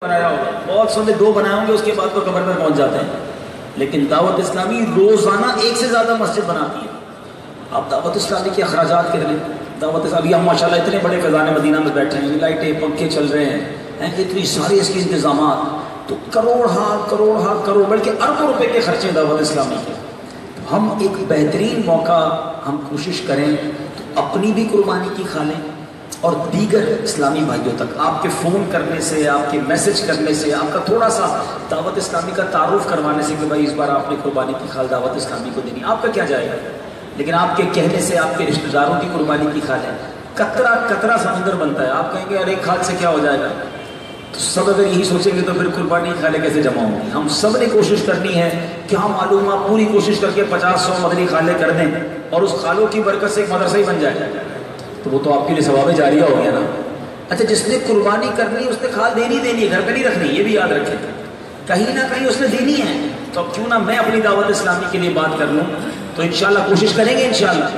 بنایا ہوگا، بہت سندے دو بنائے ہوں گے، اس کے بعد تو قبر میں پہنچ جاتے ہیں. لیکن دعوت اسلامی روزانہ ایک سے زیادہ مسجد بناتی ہے. آپ دعوت اسلامی کے اخراجات کر لیں. دعوت اسلامی ہم ماشاءاللہ اتنے بڑے خزانے مدینہ میں بیٹھے ہیں، لائٹیں پنکھے چل رہے ہیں، اتنی ساری اس کے انتظامات، تو کروڑ بلکہ اربوں روپے کے خرچے دعوت اسلامی کے. ہم ایک بہترین موقع ہم کوشش کریں تو اپنی بھی قربانی کی کھا لیں اور دیگر اسلامی بھائیوں تک آپ کے فون کرنے سے، آپ کے میسج کرنے سے، آپ کا تھوڑا سا دعوت اسلامی کا تعارف کروانے سے کہ بھائی اس بار آپ نے قربانی کی کھال دعوت اسلامی کو دینی، آپ کا کیا جائے گا. لیکن آپ کے کہنے سے آپ کے رشتہ داروں کی قربانی کی کھالیں، قطرہ سمندر بنتا ہے. آپ کہیں گے ارے کھال سے کیا ہو جائے گا، تو سب اگر یہی سوچیں گے تو پھر قربانی کھالے کیسے جمع ہوں گی. ہم سب نے کوشش کرنی ہے، کیا معلوم آپ پوری کوشش کر کے 50-100 مدنی کھالے کر دیں اور اس کھالوں کی برکت سے ایک مدرسہ ہی بن جائے تو وہ تو آپ کے لیے ثواب جاریہ ہو گیا نا. اچھا، جس نے قربانی کرنی اس نے کھال دینی ہے، گھر پہ نہیں رکھنی، یہ بھی یاد رکھیں. کہیں نہ کہیں اس نے دینی ہے، تو اب کیوں نہ میں اپنی دعوت اسلامی کے لیے بات کر لوں. تو انشاءاللہ کوشش کریں گے انشاءاللہ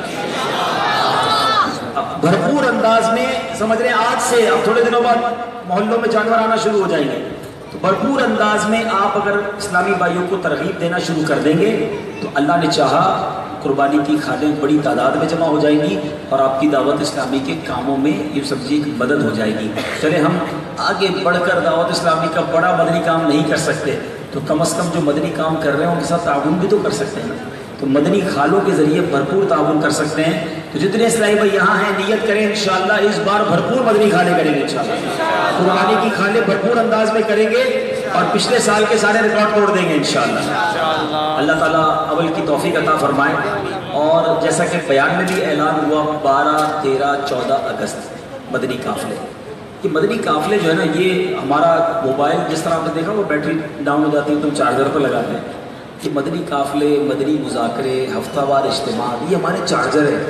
بھرپور انداز میں. سمجھ رہے ہیں آج سے اب تھوڑے دنوں بعد محلوں میں جانور آنا شروع ہو جائیں گے، تو بھرپور انداز میں آپ اگر اسلامی بھائیوں کو ترغیب دینا شروع کر دیں گے تو اللہ نے چاہا قربانی کی کھالیں بڑی تعداد میں جمع ہو جائیں گی اور آپ کی دعوت اسلامی کے کاموں میں یہ سمجھیے ایک مدد ہو جائے گی. چلے ہم آگے بڑھ کر دعوت اسلامی کا بڑا مدنی کام نہیں کر سکتے تو کم از کم جو مدنی کام کر رہے ہیں ان کے ساتھ تعاون بھی تو کر سکتے ہیں. تو مدنی کھالوں کے ذریعے بھرپور تعاون کر سکتے ہیں. تو جتنے اسلامی بھائی یہاں ہیں نیت کریں انشاءاللہ اس بار بھرپور مدنی کھالے کریں گے انشاءاللہ. قربانی کی کھالے بھرپور انداز میں کریں گے اور پچھلے سال کے سارے ریکارڈ توڑ دیں گے انشاءاللہ. اللہ تعالیٰ اول کی توفیق عطا فرمائے. اور جیسا کہ بیان میں بھی اعلان ہوا 12، 13، 14 اگست مدنی قافلے. یہ مدنی قافلے جو ہے نا، یہ ہمارا موبائل جس طرح آپ نے دیکھا وہ بیٹری ڈاؤن ہو جاتی ہے تو چارجر پر لگاتے ہیں. یہ مدنی قافلے، مدنی مذاکرے، ہفتہ وار اجتماع، یہ ہمارے چارجر ہیں.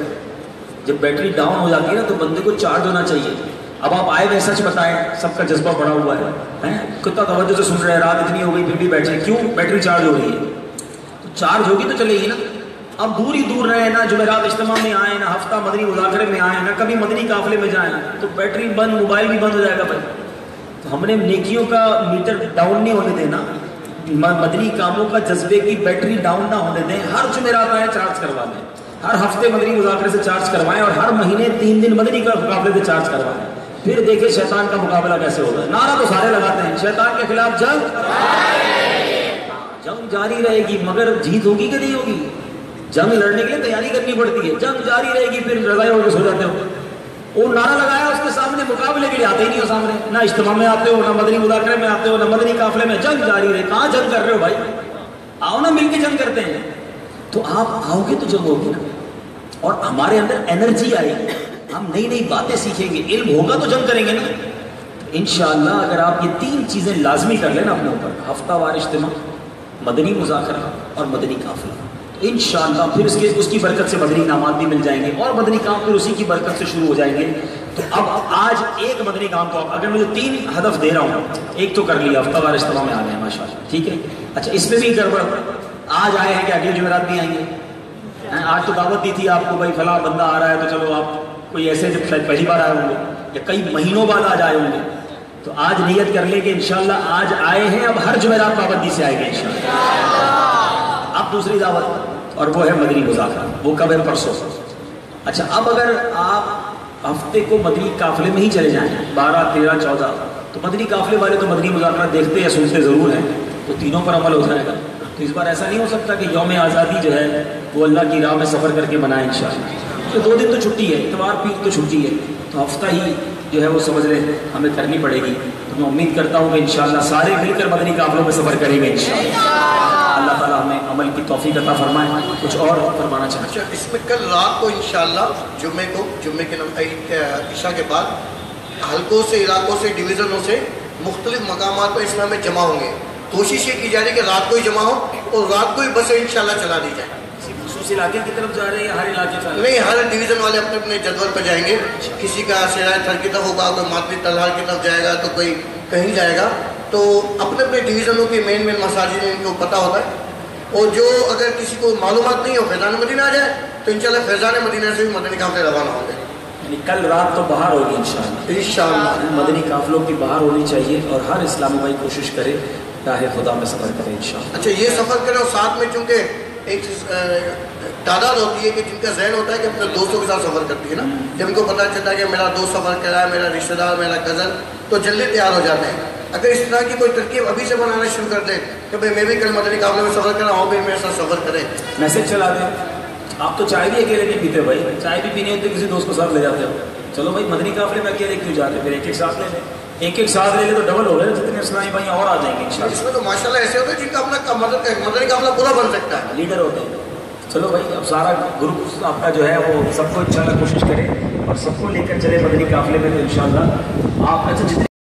جب بیٹری ڈاؤن ہو جاتی ہے نا تو بندے کو چارج ہونا چاہیے. اب آپ آئے ہوئے سچ بتائیں، سب کا جذبہ بڑا ہوا ہے، کتنا توجہ سے سن رہے ہیں، رات اتنی ہو گئی پھر بھی بیٹھے، کیوں؟ بیٹری چارج ہو رہی ہے. تو چارج ہوگی تو چلے گی نا. اب دور ہی دور رہے، نہ جمعرات اجتماع میں آئے، نہ ہفتہ مدنی مذاکرے میں آئے، نہ کبھی مدنی قافلے میں جائیں، تو بیٹری بند، موبائل بھی بند ہو جائے گا بھائی. تو ہم نے نیکیوں کا میٹر ڈاؤن نہیں ہونے دینا، مدنی کاموں کا جذبے کی بیٹری ڈاؤن نہ ہونے دیں. ہر جمعرات آئے چارج کروا دیں، ہر ہفتے مدنی مذاکرے سے چارج کروائیں اور ہر مہینے 3 دن مدنی کا قافلے سے چارج کروائیں. پھر دیکھیں شیطان کا مقابلہ کیسے ہوگا. نعرہ تو سارے لگاتے ہیں شیطان کے خلاف جنگ جاری رہے گی، مگر جیت ہوگی کہ نہیں ہوگی؟ جنگ لڑنے کے لیے تیاری کرنی پڑتی ہے. جنگ جاری رہے گی، پھر رضائے ہو کے سو جاتے ہو. وہ نعرہ لگایا اس کے سامنے، مقابلے کے لیے آتے ہی نہیں ہو سامنے، نہ اجتماع میں آتے ہو، نہ مدنی مذاکرے میں آتے ہو، نہ مدنی قافلے میں. جنگ جاری رہے. کہاں جنگ کر رہے ہو بھائی؟ آؤ نا مل کے جنگ کرتے ہیں. تو آپ آؤ گے تو جنگ ہوگی نا، اور ہمارے اندر انرجی آئے گی، ہم نئی نئی باتیں سیکھیں گے، علم ہوگا تو جنگ کریں گے نا. انشاءاللہ اگر آپ یہ 3 چیزیں لازمی کر لیں نا اپنے اوپر، ہفتہ وار اجتماع، مدنی مذاکرہ اور مدنی قافلہ، تو انشاءاللہ پھر اس کی برکت سے مدنی انعامات بھی مل جائیں گے اور مدنی کام پھر اسی کی برکت سے شروع ہو جائیں گے. تو اب آج ایک مدنی کام کو اگر مجھے 3 ہدف دے رہا ہوں، ایک تو کر لیا، ہفتہ وار اجتماع میں آ گئے ماشاءاللہ، ٹھیک ہے. اچھا، اس میں بھی گڑبڑ، آج آئے ہیں کہ اگلی جمعرات بھی آئیں گے. آج تو دعوت دی تھی آپ کو بھائی فلاں بندہ آ رہا ہے، تو چلو آپ کوئی ایسے جب پہلی بار آئے ہوں گے یا کئی مہینوں بعد آج آئے ہوں گے، تو آج نیت کر لیں کہ انشاءاللہ آج آئے ہیں، اب ہر جمعرات پابندی سے آئے گے انشاءاللہ. اب دوسری دعوت اور وہ ہے مدنی مذاکرہ. وہ کب ہے؟ پرسوں. اچھا، اب اگر آپ ہفتے کو مدنی قافلے میں ہی چلے جائیں 12، 13، 14، تو مدنی قافلے والے تو مدنی مذاکرہ دیکھتے یا سنتے ضرور ہیں، تو تینوں پر عمل ہو جائے گا. تو اس بار ایسا نہیں ہو سکتا کہ یوم آزادی جو ہے وہ اللہ کی راہ میں سفر کر کے منائیں انشاءاللہ. تو 2 دن تو چھٹی ہے، اتوار پیر تو چھٹی ہے، تو ہفتہ ہی جو ہے وہ سمجھ رہے ہمیں کرنی پڑے گی. تو میں امید کرتا ہوں کہ انشاءاللہ سارے مل کر مدنی قافلوں میں سفر کریں گے انشاءاللہ. اللہ تعالیٰ ہمیں عمل کی توفیق عطا فرمائے. کچھ اور فرمانا چاہتے ہیں؟ اس میں کل رات کو انشاءاللہ جمعے کے عشاء کے بعد حلقوں سے، علاقوں سے، ڈویژنوں سے مختلف مقامات پر اسلام میں جمع ہوں گے. کوشش یہ کی جا رہی ہے کہ رات کو ہی جمع ہو اور رات کو ہی بسیں انشاءاللہ چلا دی جائیں. خصوصی علاقے کی طرف جا رہے ہیں یا ہر علاقے کا؟ نہیں، ہر ڈویژن والے اپنے اپنے جدول پر جائیں گے. کسی کا سرائے تھر کی طرف ہوگا، کوئی ماتری تلہار کی طرف جائے گا، تو کوئی کہیں جائے گا. تو اپنے اپنے ڈویژنوں کے مین مساجد میں ان کو پتہ ہوتا ہے. اور جو اگر کسی کو معلومات نہیں ہو فیضان مدینہ آ جائے تو انشاءاللہ فیضان مدینہ سے بھی مدنی کام سے روانہ ہوں گے. یعنی کل رات تو باہر ہوگی انشاءاللہ. انشاءاللہ. مدنی قافلوں کی باہر ہونی چاہیے اور ہر اسلامی بھائی کوشش کرے راہ خدا میں سفر کرے انشاءاللہ. اچھا یہ سفر کرے اور ساتھ میں چونکہ ایک تعداد ہوتی ہے کہ جن کا ذہن ہوتا ہے کہ اپنے دوستوں کے ساتھ سفر کرتی ہے نا، جب ان کو پتہ چلتا ہے کہ میرا دوست سفر کر رہا ہے، میرا رشتہ دار، میرا کزن، تو جلدی تیار ہو جاتے ہیں. اگر اس طرح کی کوئی ترکیب ابھی سے بنانا شروع کر دیں کہ بھائی میں بھی کل مدنی قافلے میں سفر کر رہا ہوں، بھی میرے ساتھ سفر کریں. میسج چلا دیں. آپ تو چائے بھی اکیلے نہیں پیتے بھائی، چائے بھی پینی ہوتی ہے کسی دوست کو ساتھ لے جاتے ہو. چلو بھائی مدنی قافلے میں اکیلے کیوں جاتے، پھر ایک ایک ساتھ لے لیں. ایک ایک ساتھ لے لیں تو ڈبل ہو گئے، جتنے اسلامی بھائی اور آ جائیں گے انشاءاللہ. اس میں تو ماشاءاللہ ایسے ہوتے ہیں جن کا اپنا مدنی قافلہ پورا بن سکتا ہے، لیڈر ہوتے ہیں. چلو بھائی اب سارا گروپ آپ کا جو ہے وہ سب کو انشاءاللہ کوشش کرے اور سب کو لے کر چلے مدنی قافلے میں، تو انشاءاللہ آپ اچھا جتنے